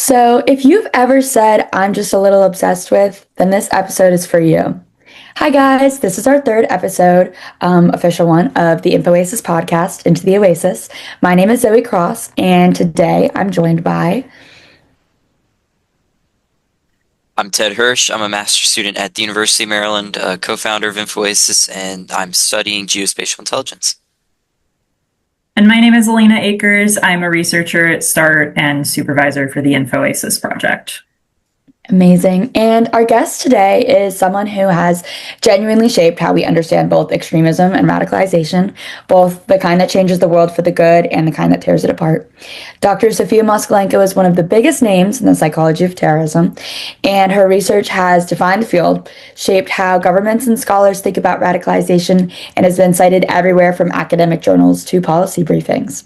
So, if you've ever said, I'm just a little obsessed with, then this episode is for you. Hi, guys. This is our third episode, official one, of the InfoAsis podcast, Into the Oasis. My name is Zoe Cross, and today I'm joined by. I'm Ted Hirsch. I'm a master's student at the University of Maryland, co-founder of InfoAsis, and I'm studying geospatial intelligence. And my name is Alina Akers. I'm a researcher at START and supervisor for the InfoAsis project. Amazing. And our guest today is someone who has genuinely shaped how we understand both extremism and radicalization, both the kind that changes the world for the good and the kind that tears it apart. Dr. Sophia Moskalenko is one of the biggest names in the psychology of terrorism, and her research has defined the field, shaped how governments and scholars think about radicalization, and has been cited everywhere from academic journals to policy briefings.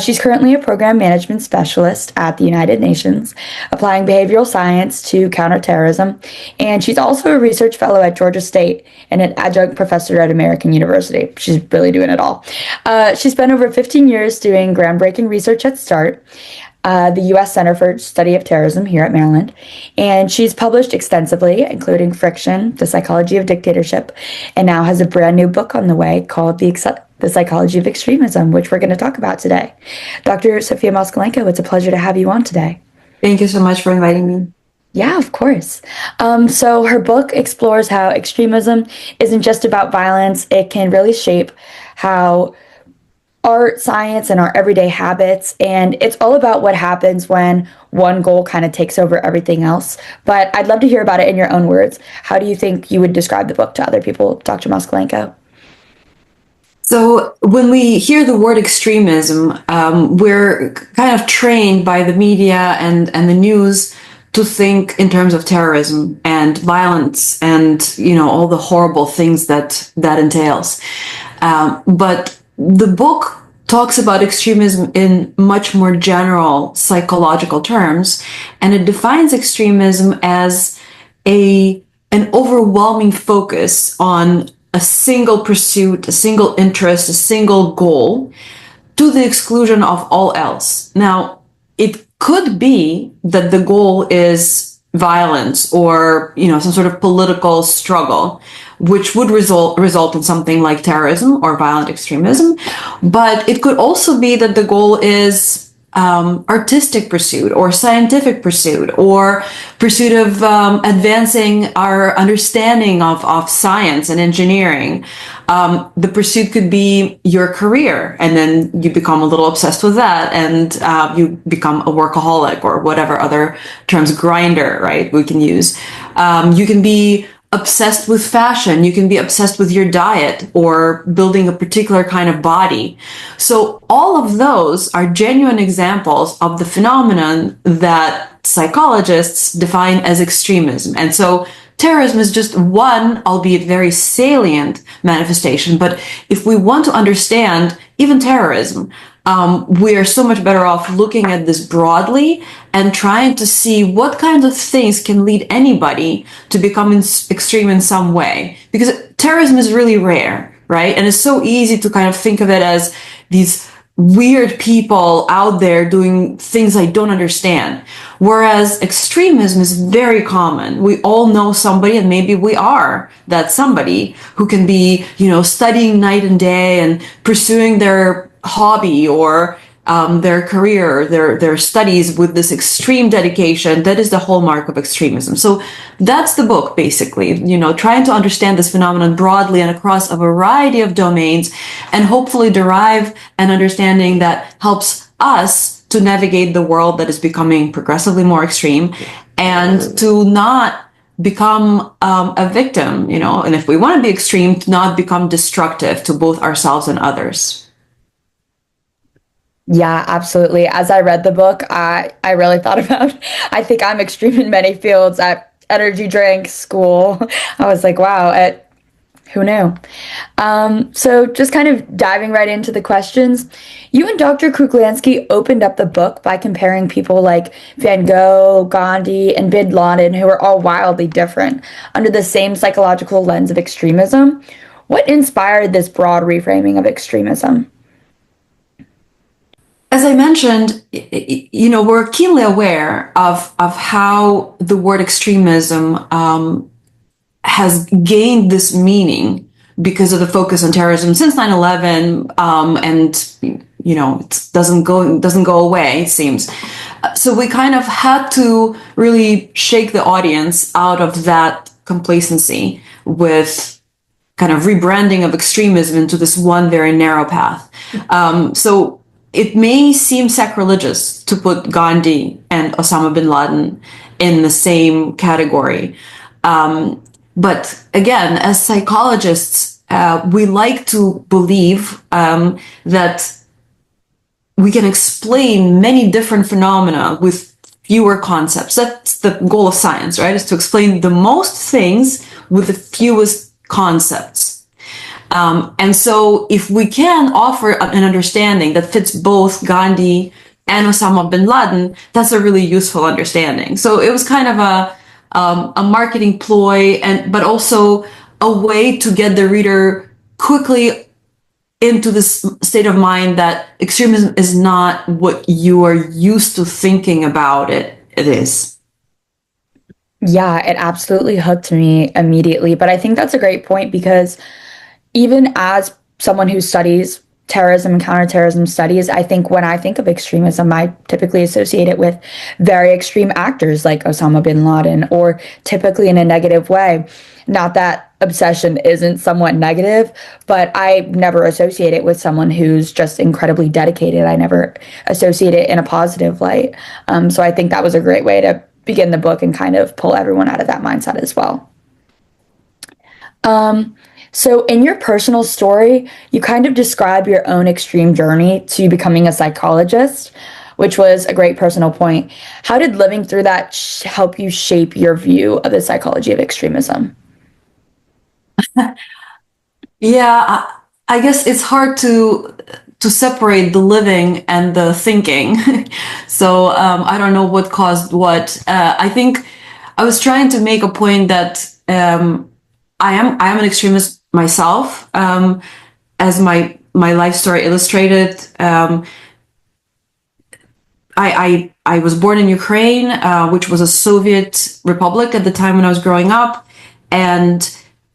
She's currently a program management specialist at the United Nations, applying behavioral science to counterterrorism, and she's also a research fellow at Georgia State and an adjunct professor at American University. She's really doing it all. She spent over 15 years doing groundbreaking research at START, the U.S. Center for Study of Terrorism here at Maryland, and she's published extensively, including Friction, The Psychology of Dictatorship, and now has a brand new book on the way called The Psychology of Extremism, which we're going to talk about today. Dr. Sophia Moskalenko, it's a pleasure to have you on today. Thank you so much for inviting me. Yeah, of course. So her book explores how extremism isn't just about violence. It can really shape how art, science, and our everyday habits. And it's all about what happens when one goal kind of takes over everything else. But I'd love to hear about it in your own words. How do you think you would describe the book to other people, Dr. Moskalenko? So when we hear the word extremism, we're kind of trained by the media and the news to think in terms of terrorism and violence and, all the horrible things that entails. But the book talks about extremism in much more general psychological terms, and it defines extremism as an overwhelming focus on a single pursuit, a single interest, a single goal, to the exclusion of all else. Now, it could be that the goal is violence or, some sort of political struggle, which would result in something like terrorism or violent extremism. But it could also be that the goal is artistic pursuit or scientific pursuit or pursuit of advancing our understanding of science and engineering. The pursuit could be your career, and then you become a little obsessed with that, and you become a workaholic or whatever other terms, grinder, right, we can use. You can be obsessed with fashion. You can be obsessed with your diet or building a particular kind of body. So all of those are genuine examples of the phenomenon that psychologists define as extremism. And so terrorism is just one, albeit very salient manifestation. But if we want to understand even terrorism, we are so much better off looking at this broadly and trying to see what kind of things can lead anybody to become extreme in some way. Because terrorism is really rare, right? And it's so easy to kind of think of it as these weird people out there doing things I don't understand. Whereas extremism is very common. We all know somebody, and maybe we are that somebody who can be, studying night and day and pursuing their hobby or their career, their studies with this extreme dedication. That is the hallmark of extremism. So that's the book, basically, trying to understand this phenomenon broadly and across a variety of domains, and hopefully derive an understanding that helps us to navigate the world that is becoming progressively more extreme, and to not become a victim, and if we want to be extreme, to not become destructive to both ourselves and others. Yeah, absolutely. As I read the book, I really thought about, I think I'm extreme in many fields at energy drinks, school. I was like, wow, who knew? So just kind of diving right into the questions, you and Dr. Kruglansky opened up the book by comparing people like Van Gogh, Gandhi, and Bin Laden, who are all wildly different, under the same psychological lens of extremism. What inspired this broad reframing of extremism? as I mentioned, we're keenly aware of how the word extremism has gained this meaning because of the focus on terrorism since 9/11, and it doesn't go away, it seems. So we kind of had to really shake the audience out of that complacency with kind of rebranding of extremism into this one very narrow path. So it may seem sacrilegious to put Gandhi and Osama bin Laden in the same category. But again, as psychologists, we like to believe that we can explain many different phenomena with fewer concepts. That's the goal of science, right? Is to explain the most things with the fewest concepts. And so if we can offer an understanding that fits both Gandhi and Osama bin Laden, that's a really useful understanding. So it was kind of a marketing ploy, but also a way to get the reader quickly into this state of mind that extremism is not what you are used to thinking about it is. Yeah, it absolutely hooked me immediately. But I think that's a great point because even as someone who studies terrorism and counterterrorism studies, I think when I think of extremism, I typically associate it with very extreme actors like Osama bin Laden, or typically in a negative way. Not that obsession isn't somewhat negative, but I never associate it with someone who's just incredibly dedicated. I never associate it in a positive light. So I think that was a great way to begin the book and kind of pull everyone out of that mindset as well. So in your personal story, you kind of describe your own extreme journey to becoming a psychologist, which was a great personal point. How did living through that help you shape your view of the psychology of extremism? Yeah, I guess it's hard to separate the living and the thinking. So I don't know what caused what. I think I was trying to make a point that I am an extremist myself, as my life story illustrated. I was born in Ukraine, which was a Soviet republic at the time when I was growing up, and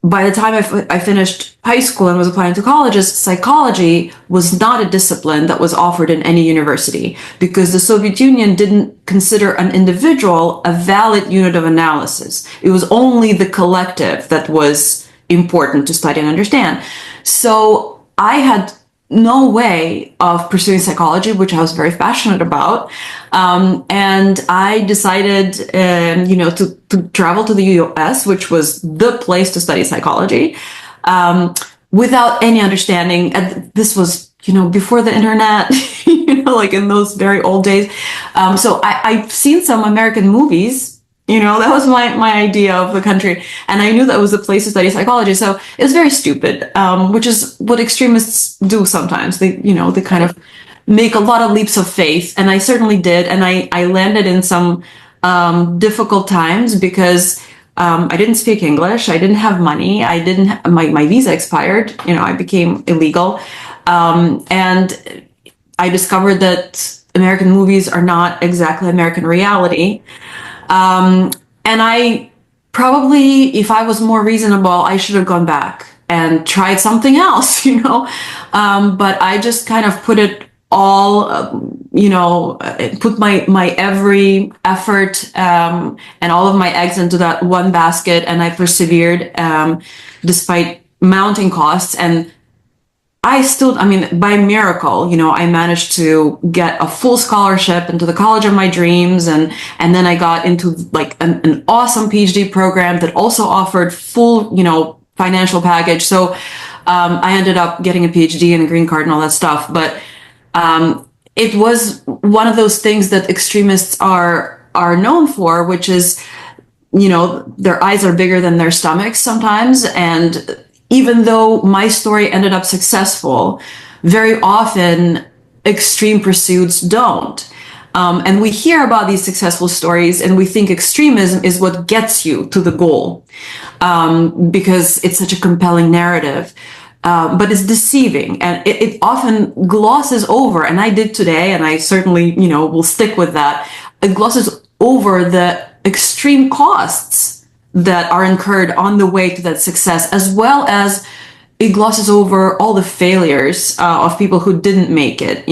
by the time I finished high school and was applying to colleges, psychology was not a discipline that was offered in any university because the Soviet Union didn't consider an individual a valid unit of analysis. It was only the collective that was important to study and understand. So I had no way of pursuing psychology, which I was very passionate about. And I decided, to travel to the US, which was the place to study psychology, without any understanding. And this was, before the internet, like in those very old days. So I've seen some American movies. That was my idea of the country. And I knew that was a place to study psychology. So it was very stupid, which is what extremists do sometimes. They kind of make a lot of leaps of faith. And I certainly did. And I landed in some difficult times because I didn't speak English. I didn't have money. My visa expired. I became illegal. And I discovered that American movies are not exactly American reality. And I probably, if I was more reasonable, I should have gone back and tried something else, but I just kind of put it all, put my every effort, and all of my eggs into that one basket. And I persevered, despite mounting costs. And by miracle, I managed to get a full scholarship into the college of my dreams. And then I got into like an awesome PhD program that also offered full, financial package. So, I ended up getting a PhD and a green card and all that stuff. But, it was one of those things that extremists are known for, which is, their eyes are bigger than their stomachs sometimes. And even though my story ended up successful, very often extreme pursuits don't. And we hear about these successful stories and we think extremism is what gets you to the goal, because it's such a compelling narrative. but it's deceiving, and it often glosses over, and I did today, and I certainly, will stick with that. It glosses over the extreme costs that are incurred on the way to that success, as well as it glosses over all the failures of people who didn't make it,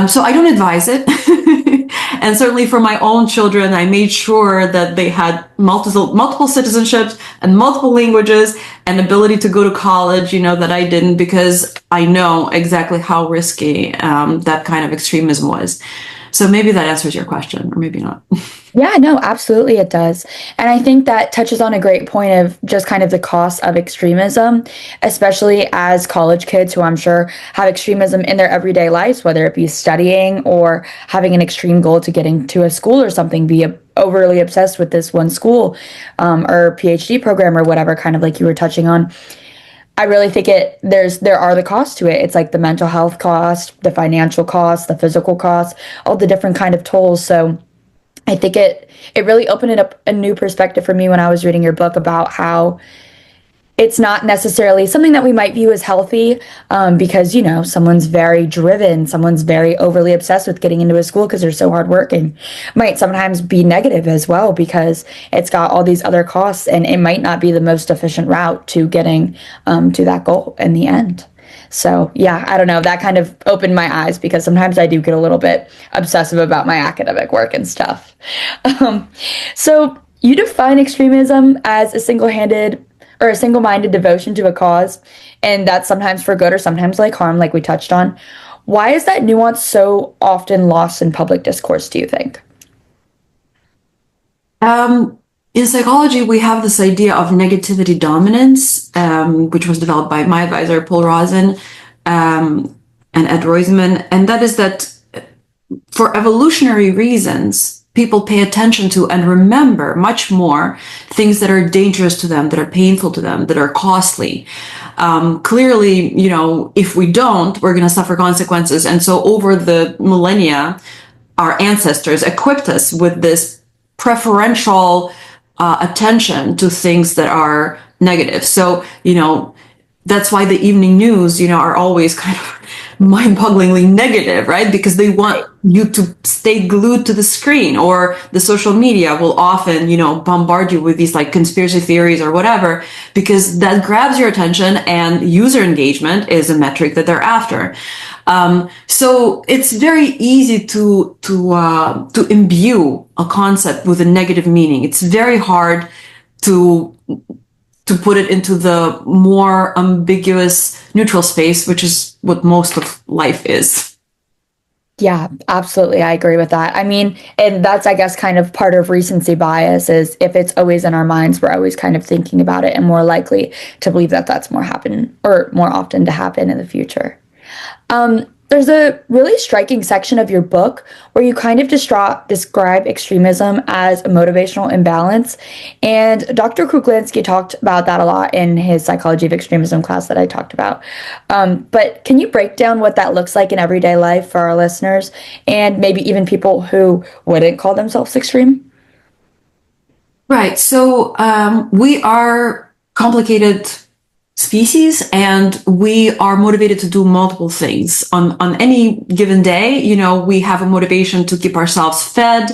So I don't advise it. And certainly for my own children, I made sure that they had multiple citizenships and multiple languages and ability to go to college, that I didn't, because I know exactly how risky that kind of extremism was. So maybe that answers your question, or maybe not. Yeah, no, absolutely it does. And I think that touches on a great point of just kind of the cost of extremism, especially as college kids who I'm sure have extremism in their everyday lives, whether it be studying or having an extreme goal to get into a school or something, be overly obsessed with this one school or PhD program or whatever, kind of like you were touching on. I really think there are the costs to it. It's like the mental health cost, the financial cost, the physical cost, all the different kind of tolls. So I think it really opened up a new perspective for me when I was reading your book about how it's not necessarily something that we might view as healthy because, someone's very driven, someone's very overly obsessed with getting into a school because they're so hardworking. Might sometimes be negative as well because it's got all these other costs and it might not be the most efficient route to getting to that goal in the end. So, yeah, I don't know. That kind of opened my eyes because sometimes I do get a little bit obsessive about my academic work and stuff. So you define extremism as a single-handed or a single-minded devotion to a cause, and that's sometimes for good or sometimes like harm, like we touched on. Why is that nuance so often lost in public discourse, do you think? In psychology, we have this idea of negativity dominance, which was developed by my advisor, Paul Rosen, and Ed Roisman. And that is that for evolutionary reasons, people pay attention to and remember much more things that are dangerous to them, that are painful to them, that are costly. Clearly, if we don't, we're going to suffer consequences. And so over the millennia, our ancestors equipped us with this preferential attention to things that are negative. So, that's why the evening news, are always kind of mind-bogglingly negative, right? Because they want you to stay glued to the screen, or the social media will often, bombard you with these like conspiracy theories or whatever, because that grabs your attention, and user engagement is a metric that they're after. So it's very easy to imbue a concept with a negative meaning. It's very hard to put it into the more ambiguous neutral space, which is what most of life is. Yeah, absolutely. I agree with that. I mean, and that's, I guess, kind of part of recency bias is if it's always in our minds, we're always kind of thinking about it and more likely to believe that that's more often to happen in the future. There's a really striking section of your book where you kind of describe extremism as a motivational imbalance. And Dr. Kuklinski talked about that a lot in his Psychology of Extremism class that I talked about. But can you break down what that looks like in everyday life for our listeners and maybe even people who wouldn't call themselves extreme? Right. So we are complicated species, and we are motivated to do multiple things on any given day. We have a motivation to keep ourselves fed,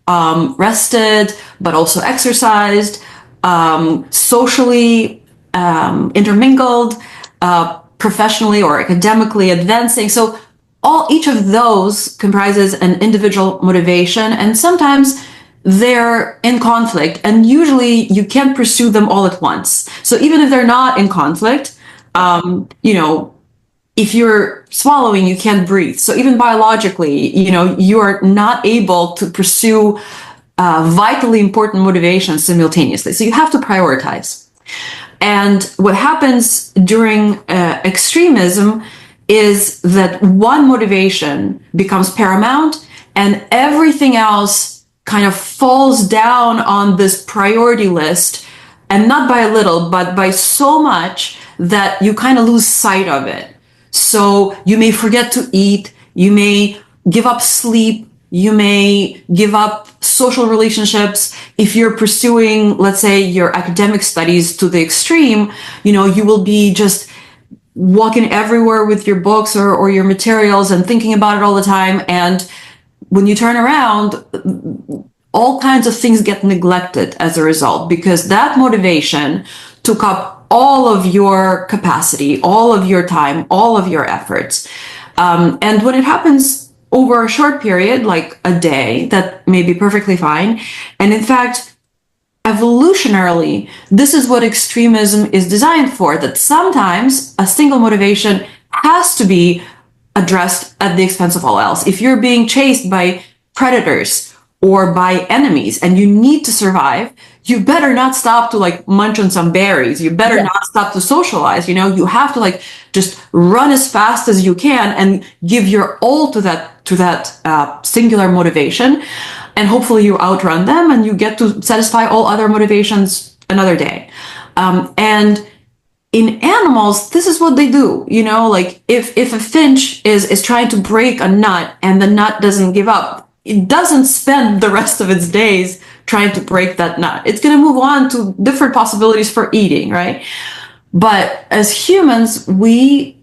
rested, but also exercised, socially intermingled, professionally or academically advancing. So each of those comprises an individual motivation, and sometimes they're in conflict, and usually you can't pursue them all at once. So even if they're not in conflict, if you're swallowing, you can't breathe. So even biologically, you are not able to pursue vitally important motivations simultaneously. So you have to prioritize. And what happens during extremism is that one motivation becomes paramount, and everything else kind of falls down on this priority list, and not by a little, but by so much that you kind of lose sight of it. So you may forget to eat, you may give up sleep, you may give up social relationships. If you're pursuing, let's say, your academic studies to the extreme, you will be just walking everywhere with your books or your materials and thinking about it all the time. And when you turn around, all kinds of things get neglected as a result, because that motivation took up all of your capacity, all of your time, all of your efforts. And when it happens over a short period, like a day, that may be perfectly fine. And in fact, evolutionarily, this is what extremism is designed for, that sometimes a single motivation has to be addressed at the expense of all else. If you're being chased by predators or by enemies and you need to survive, you better not stop to like munch on some berries. You better not stop to socialize. You know, you have to like just run as fast as you can and give your all to that singular motivation. And hopefully you outrun them and you get to satisfy all other motivations another day. And in animals, this is what they do. You know, like if a finch is trying to break a nut and the nut doesn't give up, it doesn't spend the rest of its days trying to break that nut. It's going to move on to different possibilities for eating, right? But as humans, we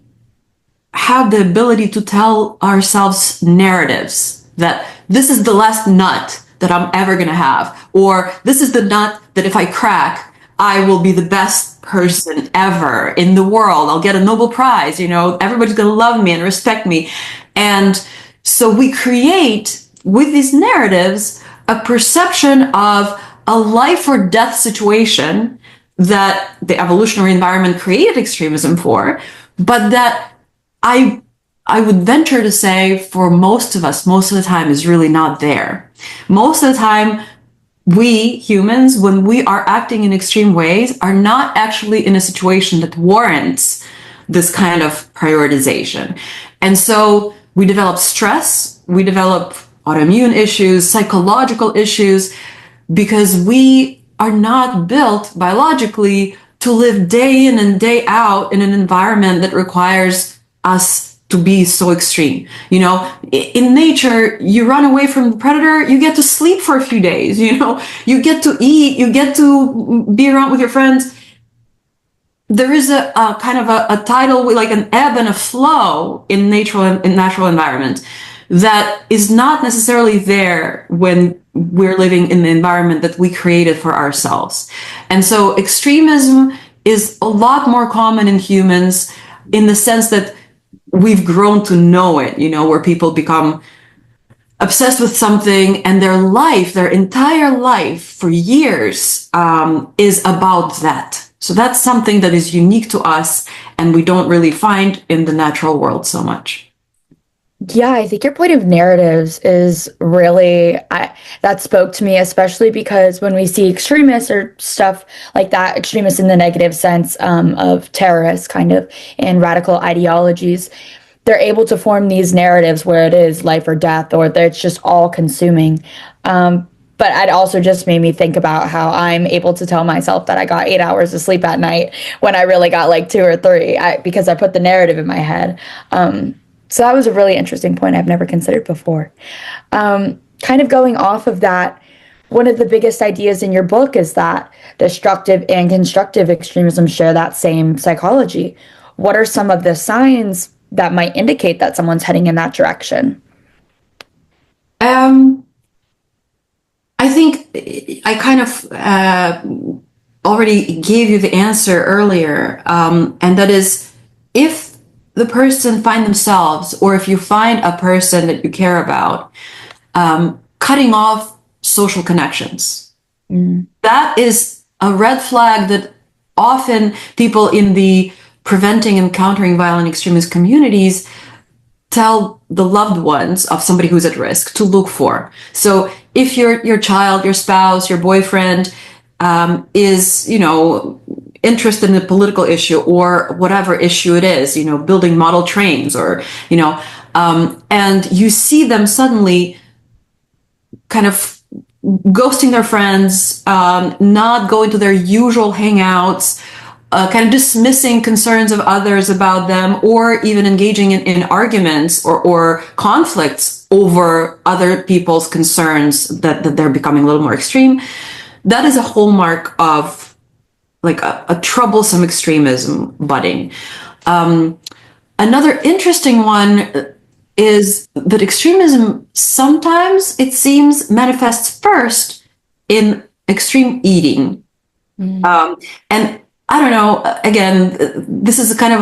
have the ability to tell ourselves narratives that this is the last nut that I'm ever going to have, or this is the nut that if I crack, I will be the best person ever in the world. I'll get a Nobel Prize, you know, everybody's going to love me and respect me. And so we create with these narratives a perception of a life or death situation that the evolutionary environment created extremism for, but that I would venture to say for most of us, most of the time is really not there. Most of the time, we humans, when we are acting in extreme ways, are not actually in a situation that warrants this kind of prioritization. And so we develop stress, we develop autoimmune issues, psychological issues, because we are not built biologically to live day in and day out in an environment that requires us to be so extreme. You know, in nature, you run away from the predator, you get to sleep for a few days, you know, you get to eat, you get to be around with your friends. There is a kind of a tidal, like an ebb and a flow in natural environment that is not necessarily there when we're living in the environment that we created for ourselves. And so extremism is a lot more common in humans in the sense that we've grown to know it, you know, where people become obsessed with something and their life, their entire life for years is about that. So that's something that is unique to us and we don't really find in the natural world so much. Yeah, I think your point of narratives is really, that spoke to me, especially because when we see extremists or stuff like that, extremists in the negative sense of terrorists kind of and radical ideologies, they're able to form these narratives where it is life or death, or that it's just all consuming. But it also just made me think about how I'm able to tell myself that I got 8 hours of sleep at night when I really got like 2 or 3 because I put the narrative in my head. So that was a really interesting point I've never considered before. Kind of going off of that, one of the biggest ideas in your book is that destructive and constructive extremism share that same psychology. What are some of the signs that might indicate that someone's heading in that direction? I think I kind of already gave you the answer earlier, and that is if the person find themselves, or if you find a person that you care about, cutting off social connections. That is a red flag that often people in the preventing and countering violent extremist communities tell the loved ones of somebody who's at risk to look for. So if your child, your spouse, your boyfriend is, you know, interested in a political issue or whatever issue it is, you know, building model trains or, you know, and you see them suddenly kind of ghosting their friends, not going to their usual hangouts, kind of dismissing concerns of others about them, or even engaging in arguments or conflicts over other people's concerns that they're becoming a little more extreme. That is a hallmark of like a troublesome extremism budding. Another interesting one is that extremism sometimes, it seems, manifests first in extreme eating. And I don't know, again, this is kind of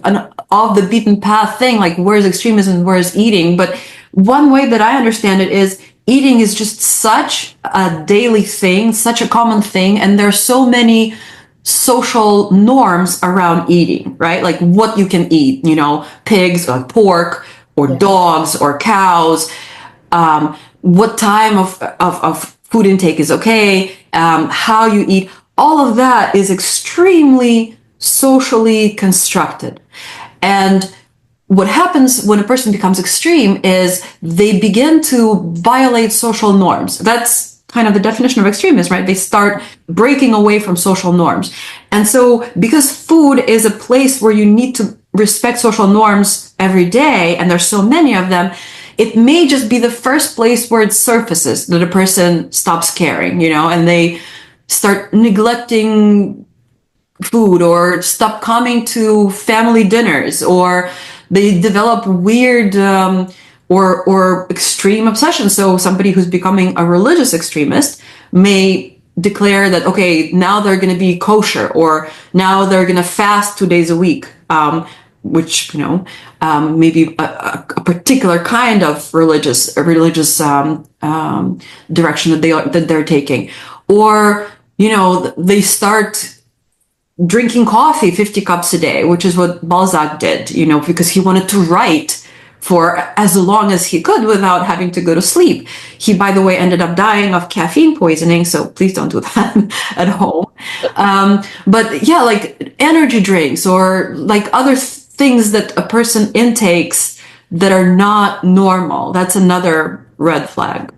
an off the beaten path thing, like where's extremism, where's eating? But one way that I understand it is eating is just such a daily thing, such a common thing, and there's so many social norms around eating, right? Like what you can eat, pigs or pork or dogs or cows, what time of food intake is okay, how you eat. All of that is extremely socially constructed. And what happens when a person becomes extreme is they begin to violate social norms. That's kind of the definition of extremism, right? They start breaking away from social norms. And so because food is a place where you need to respect social norms every day, and there's so many of them, it may just be the first place where it surfaces that a person stops caring, and they start neglecting food or stop coming to family dinners, or they develop weird or extreme obsessions. So somebody who's becoming a religious extremist may declare that, okay, now they're going to be kosher, or now they're going to fast 2 days a week, which, maybe a particular kind of religious direction that they're taking. Or, they start drinking coffee 50 cups a day, which is what Balzac did, because he wanted to write for as long as he could without having to go to sleep. He, by the way, ended up dying of caffeine poisoning, so please don't do that at home. But yeah, like energy drinks or like other things that a person intakes that are not normal. That's another red flag.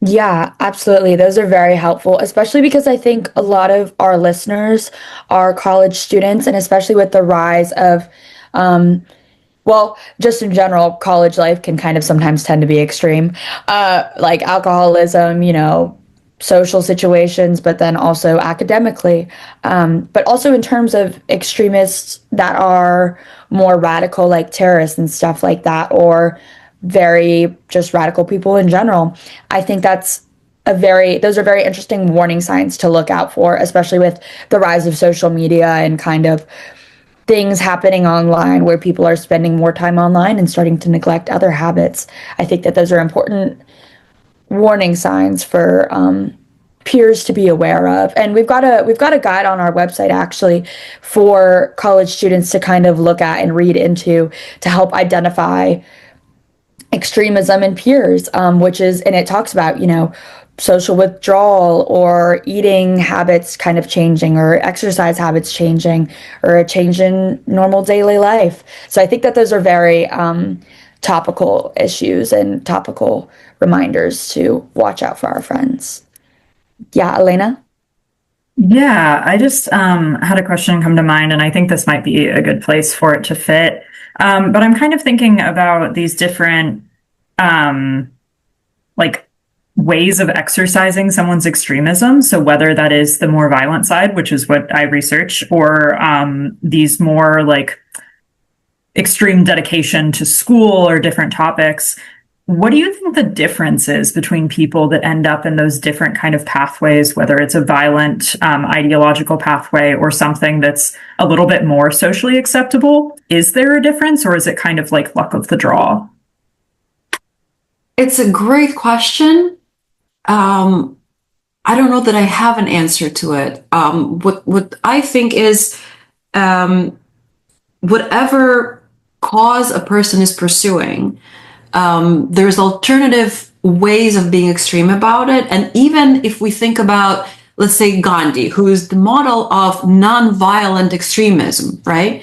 Yeah, absolutely. Those are very helpful, especially because I think a lot of our listeners are college students, and especially with the rise of, just in general, college life can kind of sometimes tend to be extreme, like alcoholism, social situations, but then also academically, but also in terms of extremists that are more radical, like terrorists and stuff like that, or very just radical people in general. I think those are very interesting warning signs to look out for, especially with the rise of social media and kind of things happening online where people are spending more time online and starting to neglect other habits. I think that those are important warning signs for peers to be aware of. And we've got a guide on our website actually for college students to kind of look at and read into to help identify extremism in peers, and it talks about, social withdrawal or eating habits kind of changing or exercise habits changing or a change in normal daily life. So I think that those are very topical issues and topical reminders to watch out for our friends. Yeah, Elena? Yeah, I just had a question come to mind, and I think this might be a good place for it to fit. But I'm kind of thinking about these different ways of exercising someone's extremism. So whether that is the more violent side, which is what I research, or these more like extreme dedication to school or different topics. What do you think the difference is between people that end up in those different kind of pathways, whether it's a violent ideological pathway or something that's a little bit more socially acceptable? Is there a difference, or is it kind of like luck of the draw? It's a great question. I don't know that I have an answer to it. What I think is whatever cause a person is pursuing, there's alternative ways of being extreme about it. And even if we think about, let's say, Gandhi, who is the model of non-violent extremism, right?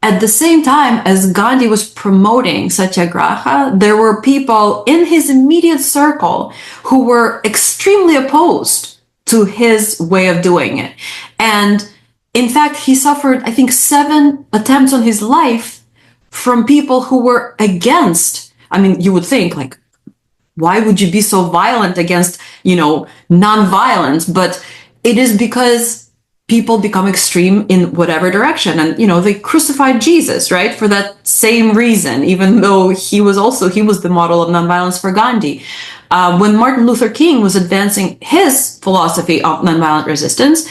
At the same time as Gandhi was promoting satyagraha, there were people in his immediate circle who were extremely opposed to his way of doing it. And in fact, he suffered, I think, 7 attempts on his life from people who were against. I mean, you would think, like, why would you be so violent against, non-violence? But it is because people become extreme in whatever direction. And, they crucified Jesus, right? For that same reason, even though he was the model of nonviolence for Gandhi. When Martin Luther King was advancing his philosophy of nonviolent resistance,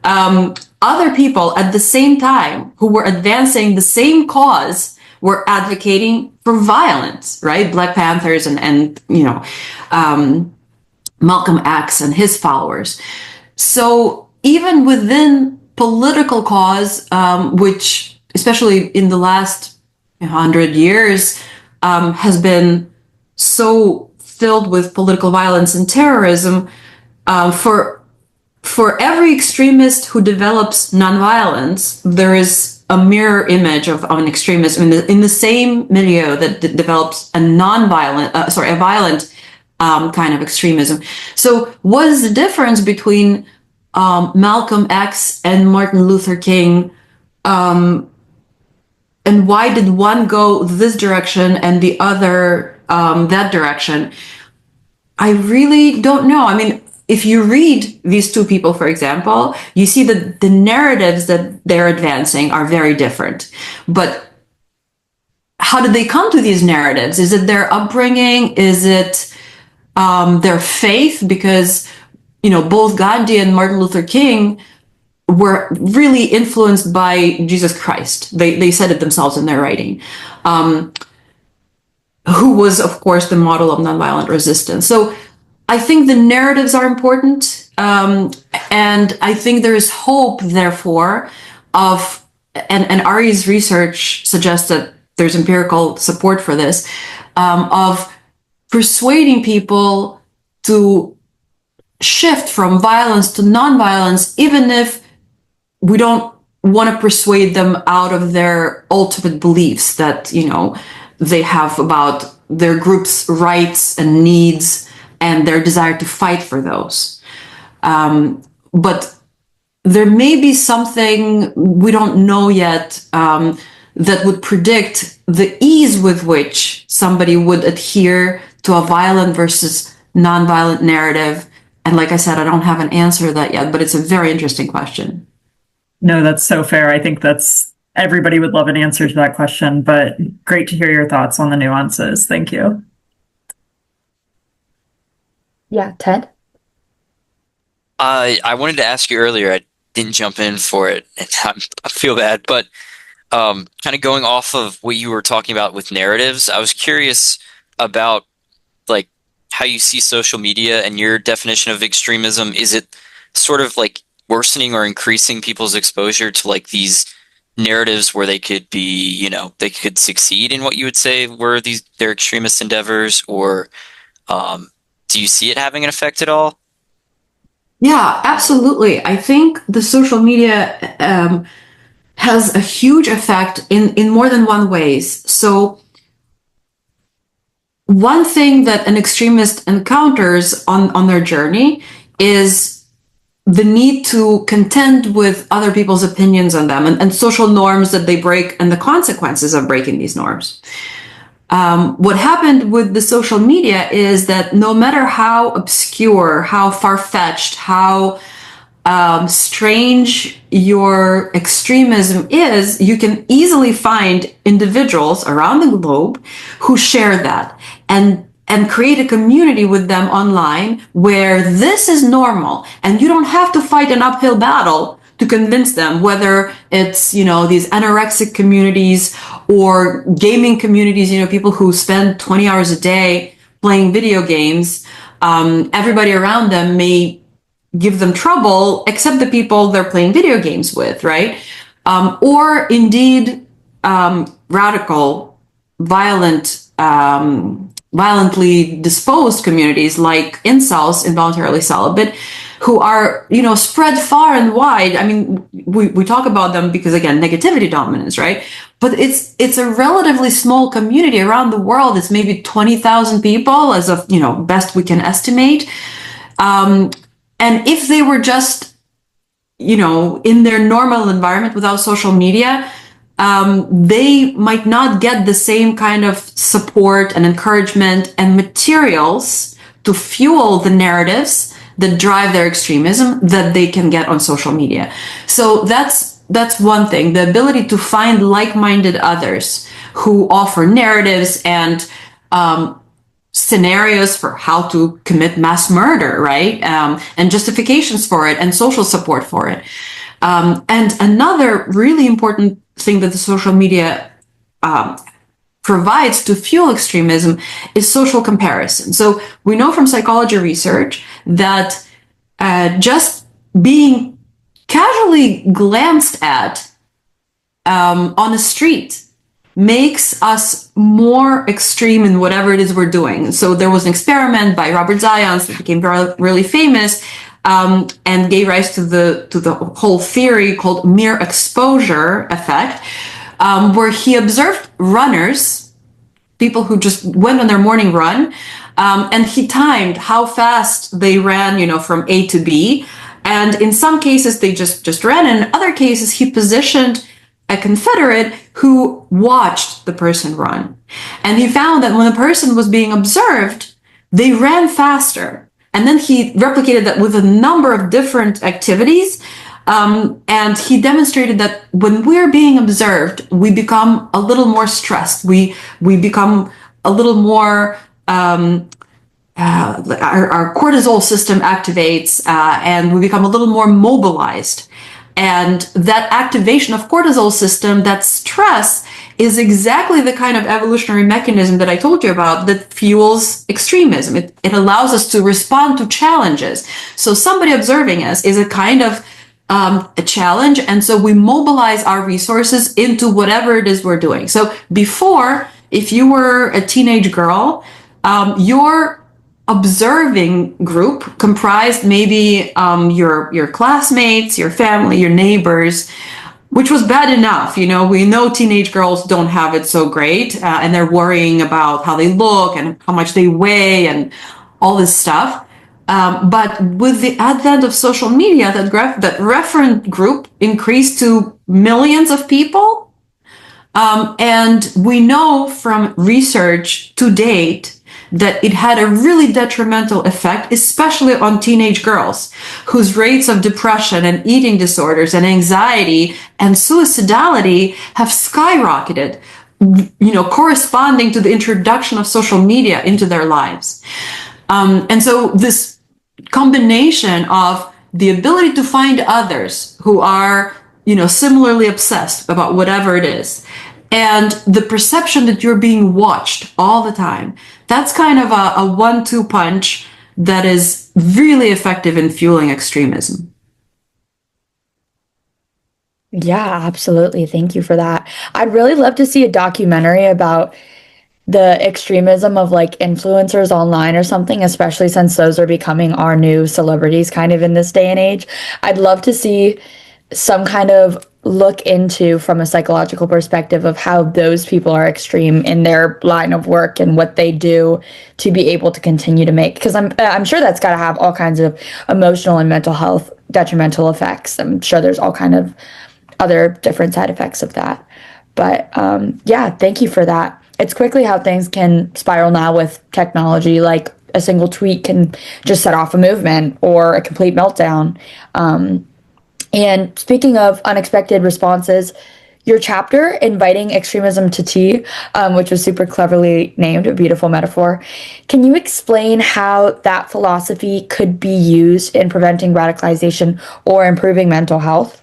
other people at the same time who were advancing the same cause were advocating for violence, right? Black Panthers and Malcolm X and his followers. So even within political cause, which especially in the last 100 years has been so filled with political violence and terrorism, for every extremist who develops nonviolence, there is a mirror image of an extremist in the same milieu that develops a violent kind of extremism. So what is the difference between Malcolm X and Martin Luther King? And why did one go this direction and the other that direction? I really don't know. I mean, if you read these two people, for example, you see that the narratives that they're advancing are very different. But how did they come to these narratives? Is it their upbringing? Is it their faith? Because, both Gandhi and Martin Luther King were really influenced by Jesus Christ. They said it themselves in their writing, who was, of course, the model of nonviolent resistance. So I think the narratives are important. And I think there is hope, therefore, and Ari's research suggests that there's empirical support for this, of persuading people to shift from violence to nonviolence, even if we don't want to persuade them out of their ultimate beliefs that, they have about their group's rights and needs and their desire to fight for those. But there may be something we don't know yet that would predict the ease with which somebody would adhere to a violent versus nonviolent narrative. And like I said, I don't have an answer to that yet, but it's a very interesting question. No, that's so fair. I think everybody would love an answer to that question, but great to hear your thoughts on the nuances. Thank you. Yeah, Ted? I wanted to ask you earlier, I didn't jump in for it, and I feel bad, but kind of going off of what you were talking about with narratives, I was curious about like how you see social media and your definition of extremism. Is it sort of like worsening or increasing people's exposure to like these narratives where they could be, they could succeed in what you would say were their extremist endeavors, or do you see it having an effect at all? Yeah, absolutely. I think the social media has a huge effect in more than one ways. So one thing that an extremist encounters on their journey is the need to contend with other people's opinions on them and social norms that they break and the consequences of breaking these norms. What happened with the social media is that no matter how obscure, how far-fetched, how strange your extremism is, you can easily find individuals around the globe who share that and create a community with them online where this is normal and you don't have to fight an uphill battle to convince them, whether it's, these anorexic communities or gaming communities, people who spend 20 hours a day playing video games. Everybody around them may give them trouble, except the people they're playing video games with, right? Or indeed, radical, violently disposed communities like incels, involuntarily celibate, who are, spread far and wide. I mean, we talk about them because, again, negativity dominance, right? But it's a relatively small community around the world. It's maybe 20,000 people as of, best we can estimate. And if they were just, in their normal environment without social media, they might not get the same kind of support and encouragement and materials to fuel the narratives that drive their extremism that they can get on social media. So that's one thing, the ability to find like-minded others who offer narratives and scenarios for how to commit mass murder, right? And justifications for it and social support for it. And another really important thing that the social media provides to fuel extremism is social comparison. So we know from psychology research that just being casually glanced at on the street makes us more extreme in whatever it is we're doing. So there was an experiment by Robert Zions that became really famous and gave rise to the whole theory called mere exposure effect, where he observed runners, people who just went on their morning run, and he timed how fast they ran, from A to B. And in some cases, they just ran. And in other cases, he positioned a Confederate who watched the person run. And he found that when the person was being observed, they ran faster. And then he replicated that with a number of different activities. And he demonstrated that when we're being observed, we become a little more stressed. We become a little more, our cortisol system activates, and we become a little more mobilized. And that activation of cortisol system, that stress, is exactly the kind of evolutionary mechanism that I told you about that fuels extremism. It allows us to respond to challenges. So somebody observing us is a kind of a challenge. And so we mobilize our resources into whatever it is we're doing. So before, if you were a teenage girl, your observing group comprised maybe your classmates, your family, your neighbors, which was bad enough. We know teenage girls don't have it so great, and they're worrying about how they look and how much they weigh and all this stuff. But with the advent of social media, that referent group increased to millions of people. And we know from research to date that it had a really detrimental effect, especially on teenage girls, whose rates of depression and eating disorders and anxiety and suicidality have skyrocketed, corresponding to the introduction of social media into their lives. And so this combination of the ability to find others who are, similarly obsessed about whatever it is, and the perception that you're being watched all the time, that's kind of a 1-2 punch that is really effective in fueling extremism. Yeah, absolutely. Thank you for that. I'd really love to see a documentary about the extremism of like influencers online or something, especially since those are becoming our new celebrities kind of in this day and age. I'd love to see some kind of look into from a psychological perspective of how those people are extreme in their line of work and what they do to be able to continue to make, because I'm sure that's got to have all kinds of emotional and mental health detrimental effects. I'm sure there's all kind of other different side effects of that. But yeah, thank you for that. It's quickly how things can spiral now with technology. Like a single tweet can just set off a movement or a complete meltdown. And speaking of unexpected responses, your chapter, Inviting Extremism to Tea, which was super cleverly named, a beautiful metaphor. Can you explain how that philosophy could be used in preventing radicalization or improving mental health?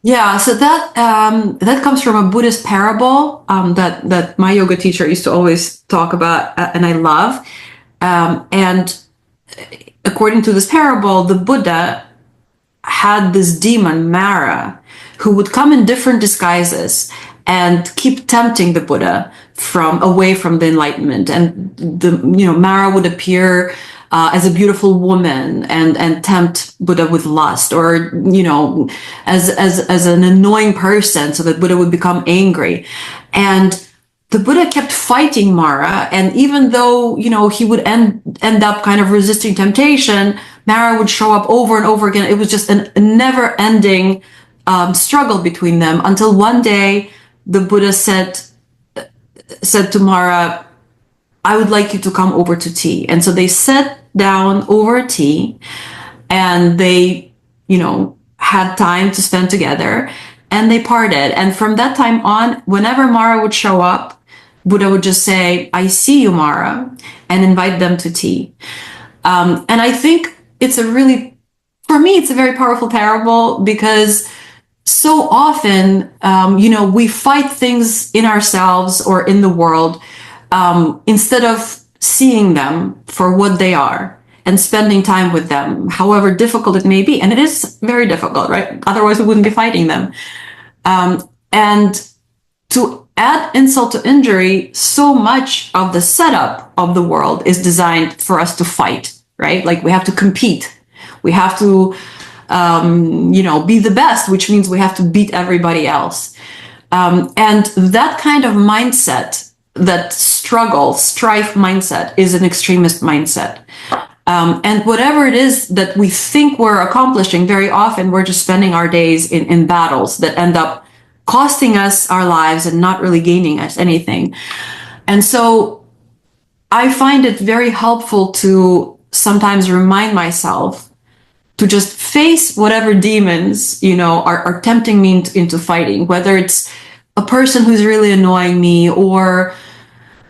Yeah, so that comes from a Buddhist parable that my yoga teacher used to always talk about, and I love. And according to this parable, the Buddha had this demon, Mara, who would come in different disguises and keep tempting the Buddha away from the enlightenment. And Mara would appear as a beautiful woman and tempt Buddha with lust, or as an annoying person, so that Buddha would become angry. And the Buddha kept fighting Mara, and even though he would end up kind of resisting temptation, Mara would show up over and over again. It was just a never-ending struggle between them, until one day the Buddha said to Mara, "I would like you to come over to tea." And so they sat down over tea, and they, had time to spend together, and they parted. And from that time on, whenever Mara would show up, Buddha would just say, "I see you, Mara," and invite them to tea. And I think for me, it's a very powerful parable, because so often, we fight things in ourselves or in the world, instead of seeing them for what they are and spending time with them, however difficult it may be. And it is very difficult, right? Otherwise, we wouldn't be fighting them. And to add insult to injury, so much of the setup of the world is designed for us to fight, right? Like, we have to compete. We have to, be the best, which means we have to beat everybody else. And that kind of mindset, that strife mindset, is an extremist mindset. And whatever it is that we think we're accomplishing, very often we're just spending our days in battles that end up costing us our lives and not really gaining us anything. And so I find it very helpful to sometimes remind myself to just face whatever demons, are tempting me into fighting, whether it's a person who's really annoying me, or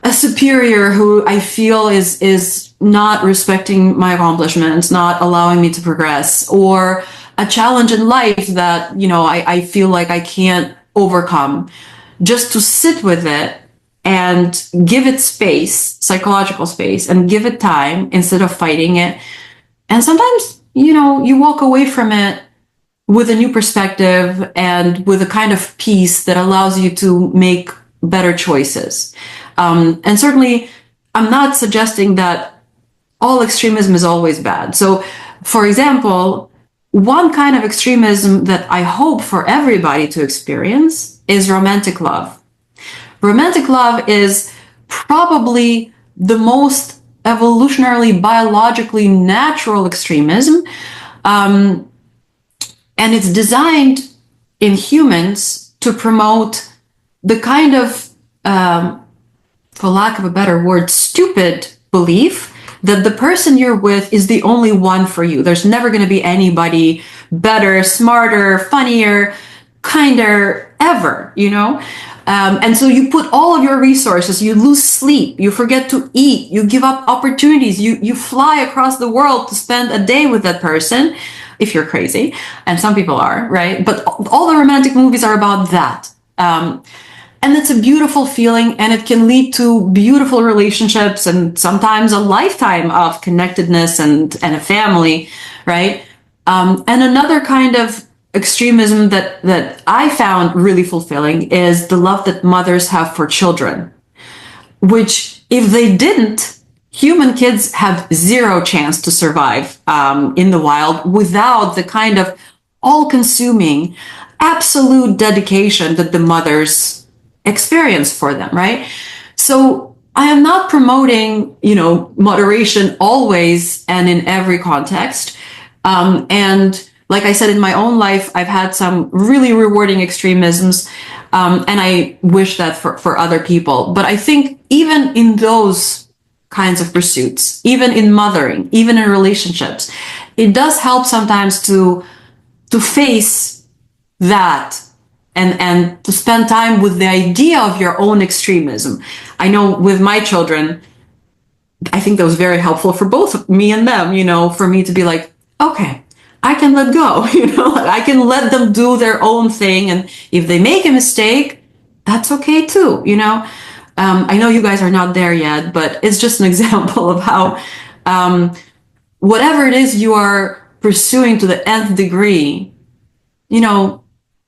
a superior who I feel is not respecting my accomplishments, not allowing me to progress, or a challenge in life that, I feel like I can't overcome. Just to sit with it and give it space, psychological space, and give it time instead of fighting it. And sometimes, you walk away from it with a new perspective and with a kind of peace that allows you to make better choices. And certainly, I'm not suggesting that all extremism is always bad. So, for example, one kind of extremism that I hope for everybody to experience is romantic love. Romantic love is probably the most evolutionarily, biologically natural extremism. And it's designed in humans to promote the kind of, for lack of a better word, stupid belief that the person you're with is the only one for you. There's never going to be anybody better, smarter, funnier, kinder, ever, And so you put all of your resources, you lose sleep, you forget to eat, you give up opportunities, you fly across the world to spend a day with that person, if you're crazy, and some people are, right? But all the romantic movies are about that. And it's a beautiful feeling, and it can lead to beautiful relationships and sometimes a lifetime of connectedness and a family, right? And another kind of extremism that I found really fulfilling is the love that mothers have for children, which, if they didn't, human kids have zero chance to survive in the wild without the kind of all-consuming, absolute dedication that the mothers experience for them, right? So I am not promoting, moderation always and in every context. And like I said, in my own life, I've had some really rewarding extremisms, and I wish that for other people. But I think even in those kinds of pursuits, even in mothering, even in relationships, it does help sometimes to face that and to spend time with the idea of your own extremism. I know with my children, I think that was very helpful for both me and them, for me to be like, okay, I can let go, I can let them do their own thing. And if they make a mistake, that's okay too, I know you guys are not there yet, but it's just an example of how whatever it is you are pursuing to the nth degree,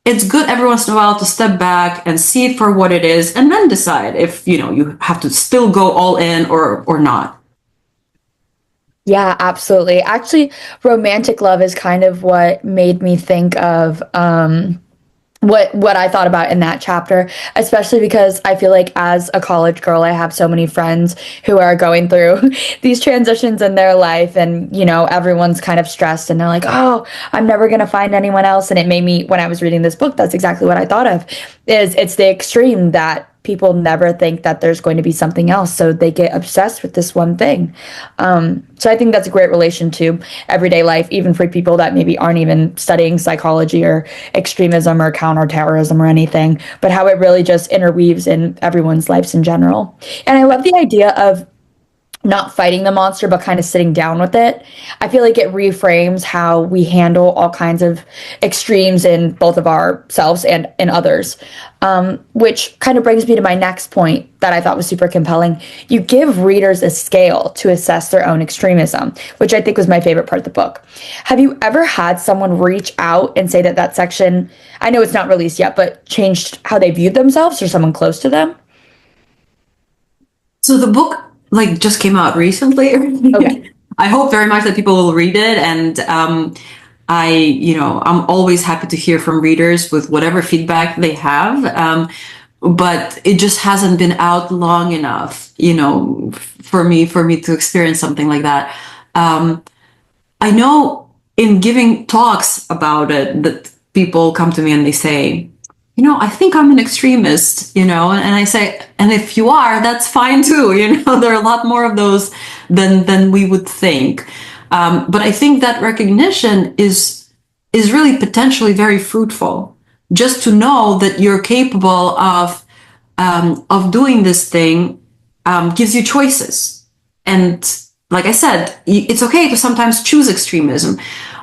it's good every once in a while to step back and see it for what it is, and then decide if, you have to still go all in or not. Yeah, absolutely. Actually, romantic love is kind of what made me think of what I thought about in that chapter, especially because I feel like as a college girl, I have so many friends who are going through these transitions in their life, and everyone's kind of stressed and they're like, oh, I'm never going to find anyone else. And it made me, when I was reading this book, that's exactly what I thought of, is it's the extreme that people never think that there's going to be something else, so they get obsessed with this one thing. So I think that's a great relation to everyday life, even for people that maybe aren't even studying psychology or extremism or counterterrorism or anything, but how it really just interweaves in everyone's lives in general. And I love the idea of not fighting the monster, but kind of sitting down with it. I feel like it reframes how we handle all kinds of extremes in both of ourselves and in others. Which kind of brings me to my next point that I thought was super compelling. You give readers a scale to assess their own extremism, which I think was my favorite part of the book. Have you ever had someone reach out and say that that section, I know it's not released yet, but changed how they viewed themselves or someone close to them? So the book like just came out recently. Okay. I hope very much that people will read it, and I'm always happy to hear from readers with whatever feedback they have. But it just hasn't been out long enough, for me to experience something like that. I know in giving talks about it that people come to me and they say, I think I'm an extremist, and I say, and if you are, that's fine too. There are a lot more of those than we would think. But I think that recognition is really potentially very fruitful. Just to know that you're capable of doing this thing gives you choices. And like I said, it's okay to sometimes choose extremism.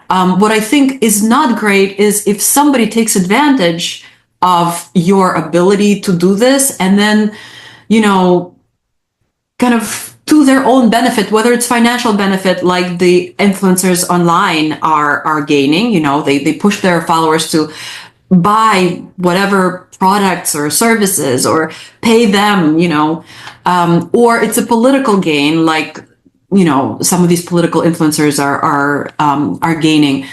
What I think is not great is if somebody takes advantage of your ability to do this and then, kind of to their own benefit, whether it's financial benefit, like the influencers online are gaining, they push their followers to buy whatever products or services or pay them, or it's a political gain, like, some of these political influencers are gaining.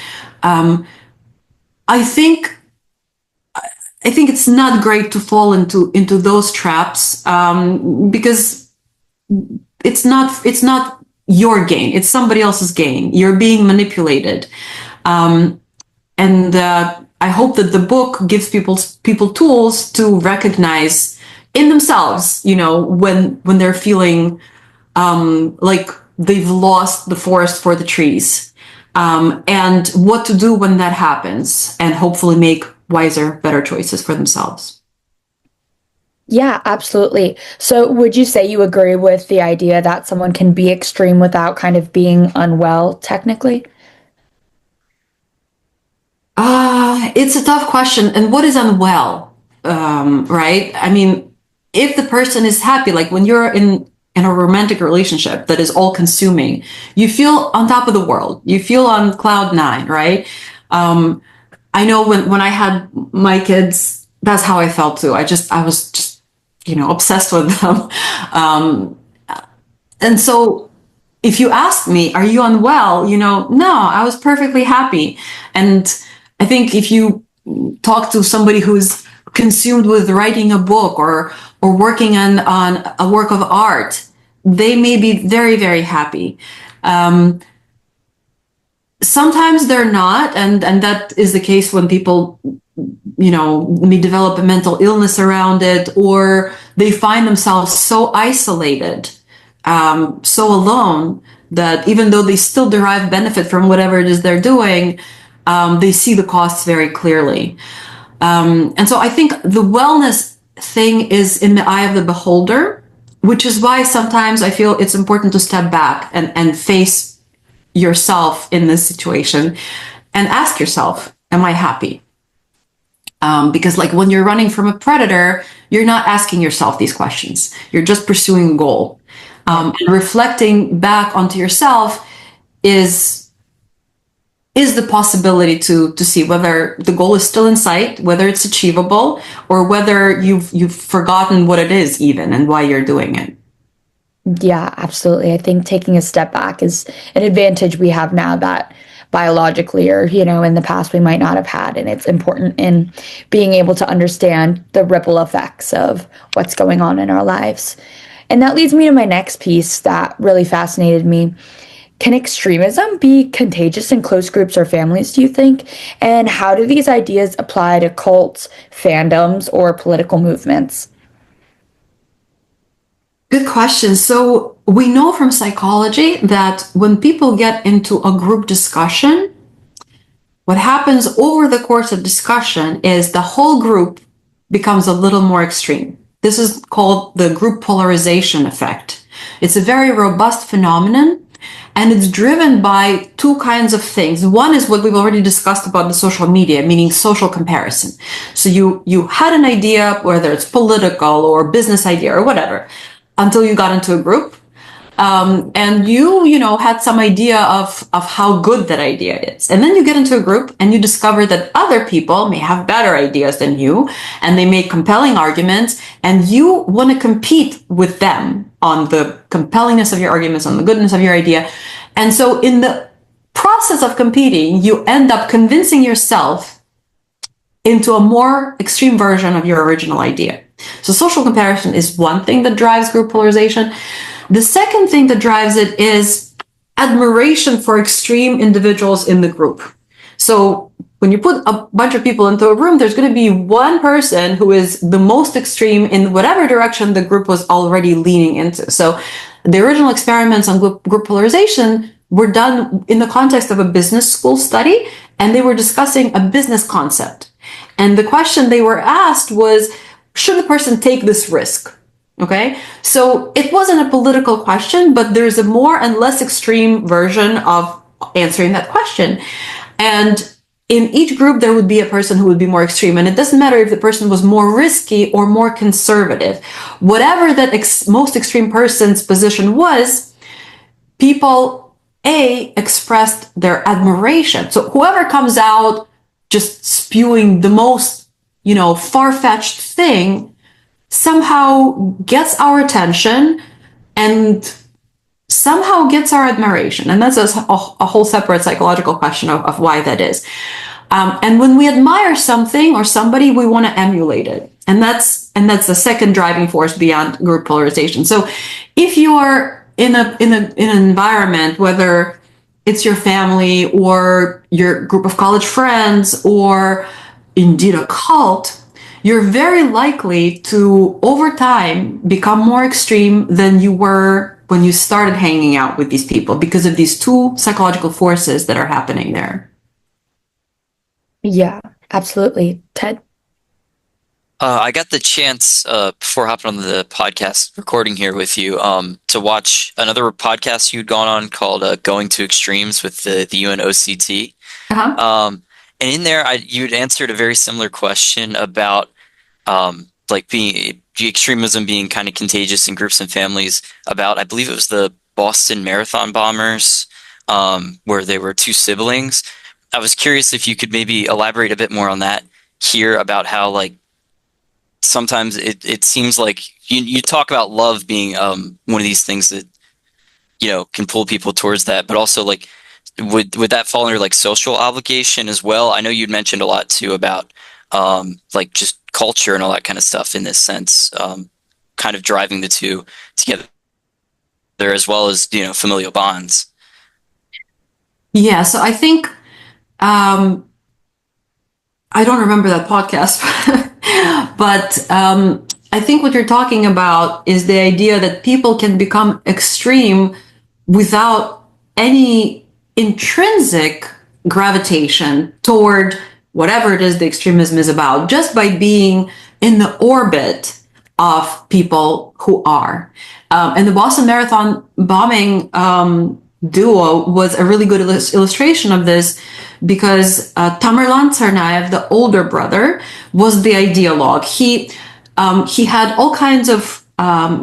I think it's not great to fall into those traps, because it's not your gain. It's somebody else's gain. You're being manipulated. And I hope that the book gives people tools to recognize in themselves, when they're feeling like they've lost the forest for the trees, and what to do when that happens, and hopefully make wiser, better choices for themselves. Yeah, absolutely. So would you say you agree with the idea that someone can be extreme without kind of being unwell, technically? It's a tough question. And what is unwell? Right? I mean, if the person is happy, like when you're in a romantic relationship that is all consuming, you feel on top of the world. You feel on cloud nine, right? I know when I had my kids, that's how I felt too. I was just, obsessed with them. And so if you ask me, are you unwell? No, I was perfectly happy. And I think if you talk to somebody who's consumed with writing a book or working on a work of art, they may be very, very happy. Sometimes they're not, and that is the case when people, may develop a mental illness around it, or they find themselves so isolated, so alone, that even though they still derive benefit from whatever it is they're doing, they see the costs very clearly. And so I think the wellness thing is in the eye of the beholder, which is why sometimes I feel it's important to step back and face yourself in this situation and ask yourself, am I happy? Because like when you're running from a predator, you're not asking yourself these questions. You're just pursuing a goal. And reflecting back onto yourself is the possibility to see whether the goal is still in sight, whether it's achievable, or whether you've forgotten what it is even and why you're doing it. Yeah, absolutely. I think taking a step back is an advantage we have now that biologically or, in the past we might not have had. And it's important in being able to understand the ripple effects of what's going on in our lives. And that leads me to my next piece that really fascinated me. Can extremism be contagious in close groups or families, do you think? And how do these ideas apply to cults, fandoms, or political movements? Good question. So we know from psychology that when people get into a group discussion, what happens over the course of discussion is the whole group becomes a little more extreme. This is called the group polarization effect. It's a very robust phenomenon, and it's driven by two kinds of things. One is what we've already discussed about the social media, meaning social comparison. So you had an idea, whether it's political or business idea or whatever, until you got into a group. And you had some idea of how good that idea is. And then you get into a group and you discover that other people may have better ideas than you, and they make compelling arguments, and you want to compete with them on the compellingness of your arguments, on the goodness of your idea. And so in the process of competing, you end up convincing yourself into a more extreme version of your original idea. So social comparison is one thing that drives group polarization. The second thing that drives it is admiration for extreme individuals in the group. So when you put a bunch of people into a room, there's going to be one person who is the most extreme in whatever direction the group was already leaning into. So the original experiments on group polarization were done in the context of a business school study, and they were discussing a business concept. And the question they were asked was, should the person take this risk? Okay, so it wasn't a political question, but there's a more and less extreme version of answering that question. And in each group, there would be a person who would be more extreme. And it doesn't matter if the person was more risky or more conservative. Whatever that most extreme person's position was, people, expressed their admiration. So whoever comes out just spewing the most, far-fetched thing somehow gets our attention and somehow gets our admiration. And that's a whole separate psychological question of why that is. And when we admire something or somebody, we want to emulate it. And that's the second driving force beyond group polarization. So if you are in an environment, whether it's your family or your group of college friends or indeed a cult, you're very likely to, over time, become more extreme than you were when you started hanging out with these people because of these two psychological forces that are happening there. Yeah, absolutely. Ted? I got the chance before hopping on the podcast recording here with you to watch another podcast you'd gone on called Going to Extremes with the UNOCT. Uh-huh. And in there, you'd answered a very similar question about extremism being kind of contagious in groups and families. About, I believe it was the Boston Marathon bombers, where they were two siblings. I was curious if you could maybe elaborate a bit more on that here, about how sometimes it seems like you talk about love being one of these things that can pull people towards that, but also would that fall under social obligation as well? I know you'd mentioned a lot too about just culture and all that kind of stuff in this sense, kind of driving the two together, as well as familial bonds. Yeah, so I think I don't remember that podcast, but I think what you're talking about is the idea that people can become extreme without any intrinsic gravitation toward whatever it is the extremism is about, just by being in the orbit of people who are. And the Boston Marathon bombing duo was a really good illustration of this, because Tamerlan Tsarnaev, the older brother, was the ideologue. He had all kinds of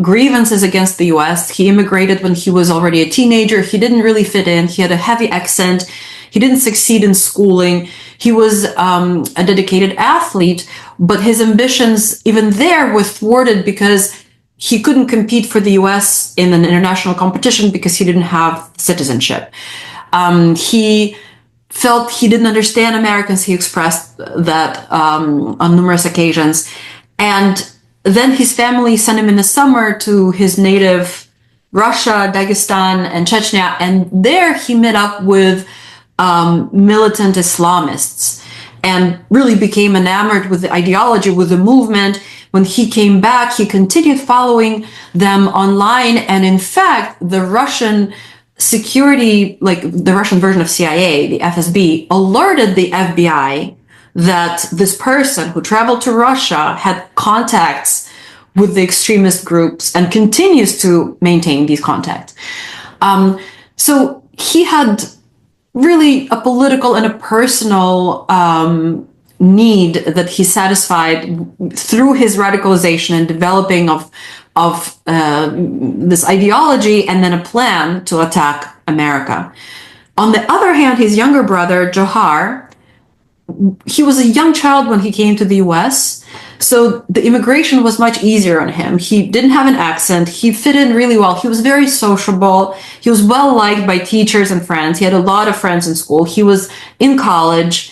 grievances against the US. He immigrated when he was already a teenager. He didn't really fit in. He had a heavy accent. He didn't succeed in schooling. He was a dedicated athlete, but his ambitions even there were thwarted because he couldn't compete for the US in an international competition because he didn't have citizenship. He felt he didn't understand Americans. He expressed that on numerous occasions. And then his family sent him in the summer to his native Russia, Dagestan, and Chechnya. And there he met up with militant Islamists and really became enamored with the ideology, with the movement, when he came back, he continued following them online. And in fact, the Russian security, like the Russian version of CIA, the FSB, alerted the FBI that this person who traveled to Russia had contacts with the extremist groups and continues to maintain these contacts. So he had really a political and a personal need that he satisfied through his radicalization and developing of this ideology and then a plan to attack America. On the other hand, his younger brother, Johar, he was a young child when he came to the US, so the immigration was much easier on him. He didn't have an accent. He fit in really well. He was very sociable. He was well liked by teachers and friends. He had a lot of friends in school. He was in college.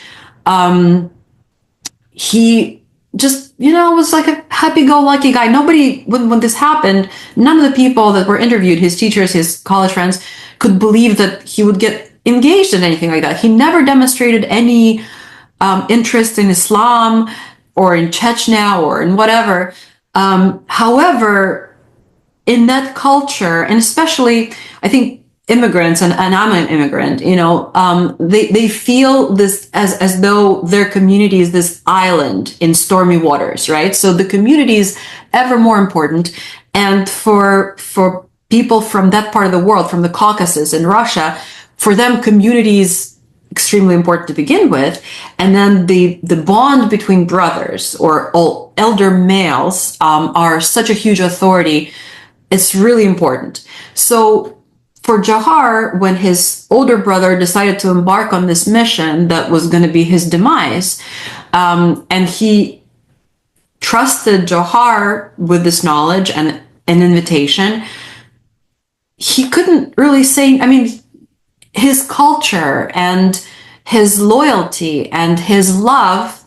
He just, was like a happy-go-lucky guy. Nobody, when this happened, none of the people that were interviewed, his teachers, his college friends, could believe that he would get engaged in anything like that. He never demonstrated any interest in Islam or in Chechnya or in whatever. However, in that culture, and especially, I think, immigrants, and I'm an immigrant, they feel this as though their community is this island in stormy waters, right? So the community is ever more important. And for people from that part of the world, from the Caucasus in Russia, for them, community is extremely important to begin with. And then the bond between brothers or all elder males are such a huge authority. It's really important. So for Johar, when his older brother decided to embark on this mission that was going to be his demise, and he trusted Johar with this knowledge and an invitation, he couldn't really say, his culture and his loyalty and his love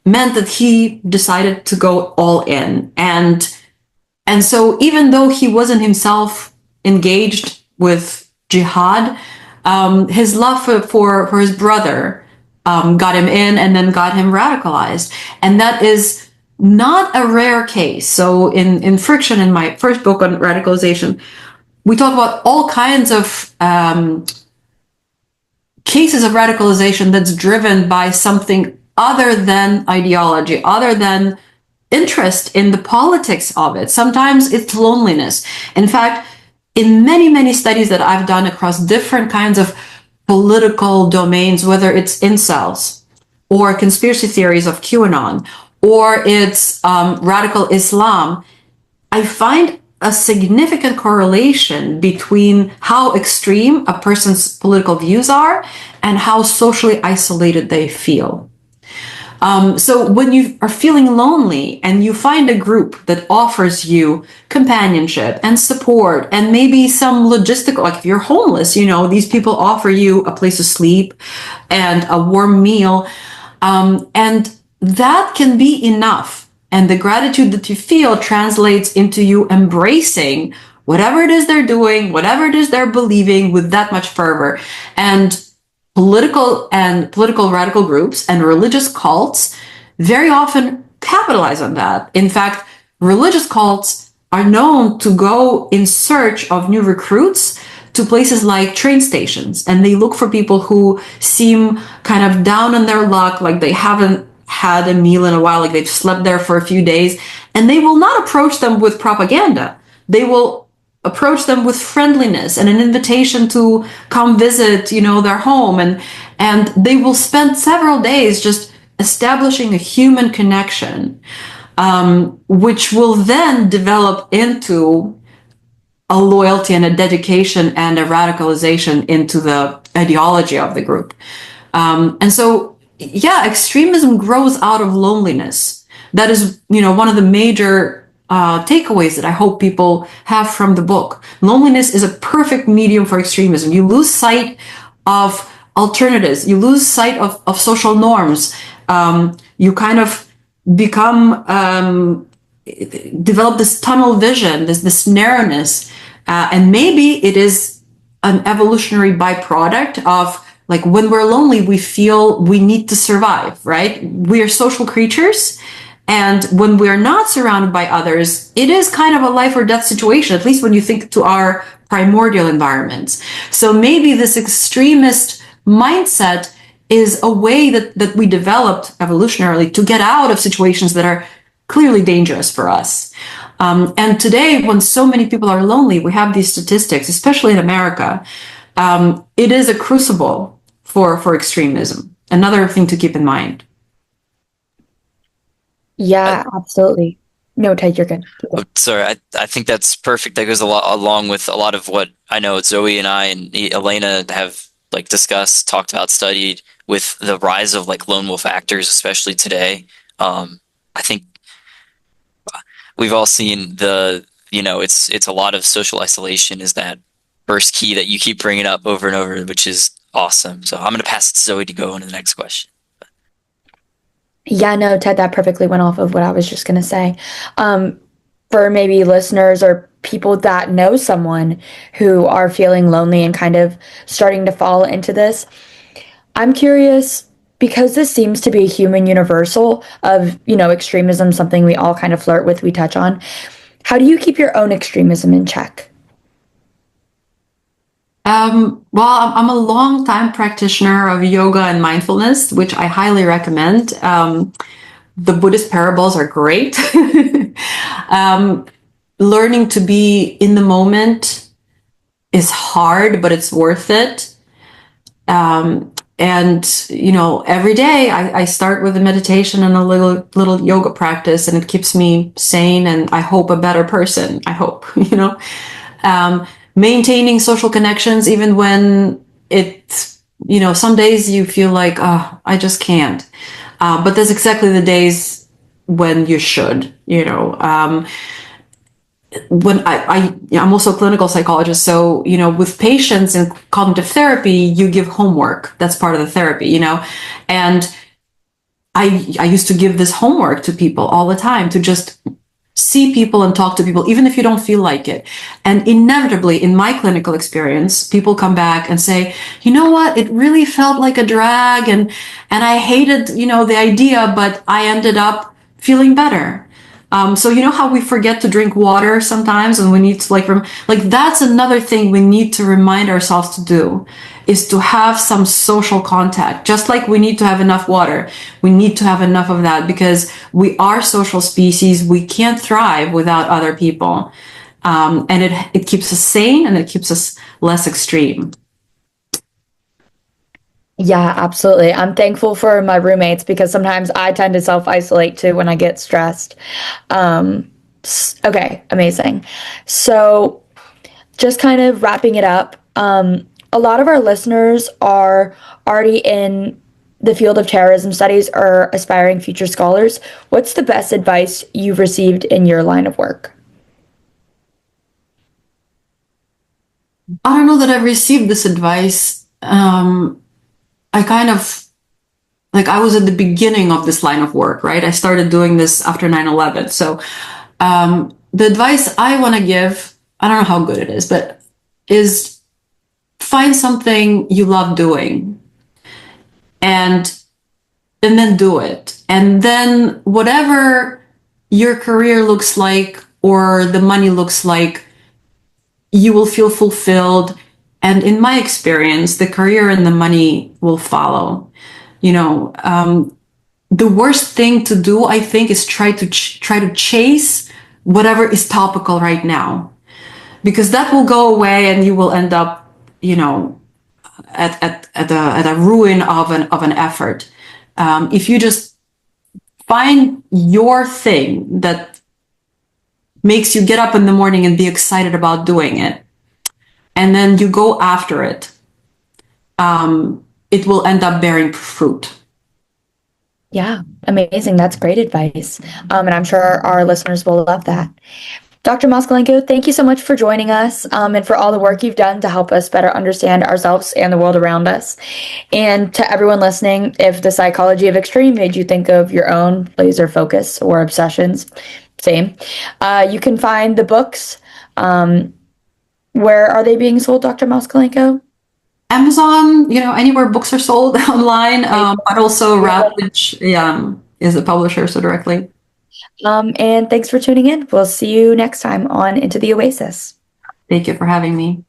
meant that he decided to go all in. And so even though he wasn't himself engaged with jihad, his love for his brother got him in and then got him radicalized. And that is not a rare case. So in Friction, in my first book on radicalization, we talk about all kinds of cases of radicalization that's driven by something other than ideology, other than interest in the politics of it. Sometimes it's loneliness. In fact, in many, many studies that I've done across different kinds of political domains, whether it's incels or conspiracy theories of QAnon, or it's radical Islam, I find a significant correlation between how extreme a person's political views are and how socially isolated they feel. So when you are feeling lonely and you find a group that offers you companionship and support and maybe some logistical, like if you're homeless, these people offer you a place to sleep and a warm meal. And that can be enough. And the gratitude that you feel translates into you embracing whatever it is they're doing, whatever it is they're believing with that much fervor. And political radical groups and religious cults very often capitalize on that. In fact, religious cults are known to go in search of new recruits to places like train stations, and they look for people who seem kind of down on their luck, like they haven't had a meal in a while, like they've slept there for a few days, and they will not approach them with propaganda. They will approach them with friendliness and an invitation to come visit, their home, and they will spend several days just establishing a human connection, which will then develop into a loyalty and a dedication and a radicalization into the ideology of the group. And so, extremism grows out of loneliness. That is, one of the major takeaways that I hope people have from the book. Loneliness is a perfect medium for extremism. You lose sight of alternatives. You lose sight of social norms. You kind of become, develop this tunnel vision, this narrowness. And maybe it is an evolutionary byproduct of, like, when we're lonely, we feel we need to survive, right? We are social creatures. And when we're not surrounded by others, it is kind of a life or death situation, at least when you think to our primordial environments. So maybe this extremist mindset is a way that we developed evolutionarily to get out of situations that are clearly dangerous for us. And today, when so many people are lonely, we have these statistics, especially in America. It is a crucible for extremism. Another thing to keep in mind. Yeah, absolutely. No, Ted, you're good. Sorry, I think that's perfect. That goes a lot along with a lot of what I know Zoe and I and Elena have like discussed, talked about, studied with the rise of like lone wolf actors, especially today. I think we've all seen it's a lot of social isolation is that first key that you keep bringing up over and over, which is awesome. So I'm going to pass it to Zoe to go into the next question. Yeah, no, Ted, that perfectly went off of what I was just going to say. For maybe listeners or people that know someone who are feeling lonely and kind of starting to fall into this, I'm curious because this seems to be a human universal of, extremism, something we all kind of flirt with, we touch on. How do you keep your own extremism in check? Well, I'm a long time practitioner of yoga and mindfulness, which I highly recommend. The Buddhist parables are great. Learning to be in the moment is hard, but it's worth it. And every day I start with a meditation and a little yoga practice, and it keeps me sane and I hope a better person. I hope, maintaining social connections, even when some days you feel like, oh, I just can't. But there's exactly the days when you should, when I'm also a clinical psychologist. So, with patients in cognitive therapy, you give homework. That's part of the therapy, and I used to give this homework to people all the time to just see people and talk to people, even if you don't feel like it. And inevitably, in my clinical experience, people come back and say, you know what, it really felt like a drag, and I hated, the idea, but I ended up feeling better. So you know how we forget to drink water sometimes, and we need to that's another thing we need to remind ourselves to do, is to have some social contact. Just like we need to have enough water, we need to have enough of that, because we are social species. We can't thrive without other people. And it keeps us sane, and it keeps us less extreme. Yeah, absolutely. I'm thankful for my roommates because sometimes I tend to self-isolate too when I get stressed. Okay, amazing. So just kind of wrapping it up, a lot of our listeners are already in the field of terrorism studies or aspiring future scholars. What's the best advice you've received in your line of work? I don't know that I've received this advice. I kind of, I was at the beginning of this line of work, right? I started doing this after 9/11. So the advice I want to give, I don't know how good it is, but is find something you love doing and then do it. And then whatever your career looks like or the money looks like, you will feel fulfilled. And in my experience, the career and the money will follow. The worst thing to do, I think, is try to chase whatever is topical right now, because that will go away, and you will end up, at a ruin of an effort. If you just find your thing that makes you get up in the morning and be excited about doing it, and then you go after it, it will end up bearing fruit. Yeah, amazing. That's great advice. And I'm sure our listeners will love that. Dr. Moskalenko, thank you so much for joining us, and for all the work you've done to help us better understand ourselves and the world around us. And to everyone listening, if the psychology of extreme made you think of your own laser focus or obsessions, same. You can find the books. Where are they being sold, Dr. Moskalenko? Amazon, anywhere books are sold online, but also Routledge is the publisher, so directly. And thanks for tuning in. We'll see you next time on Into the Oasis. Thank you for having me.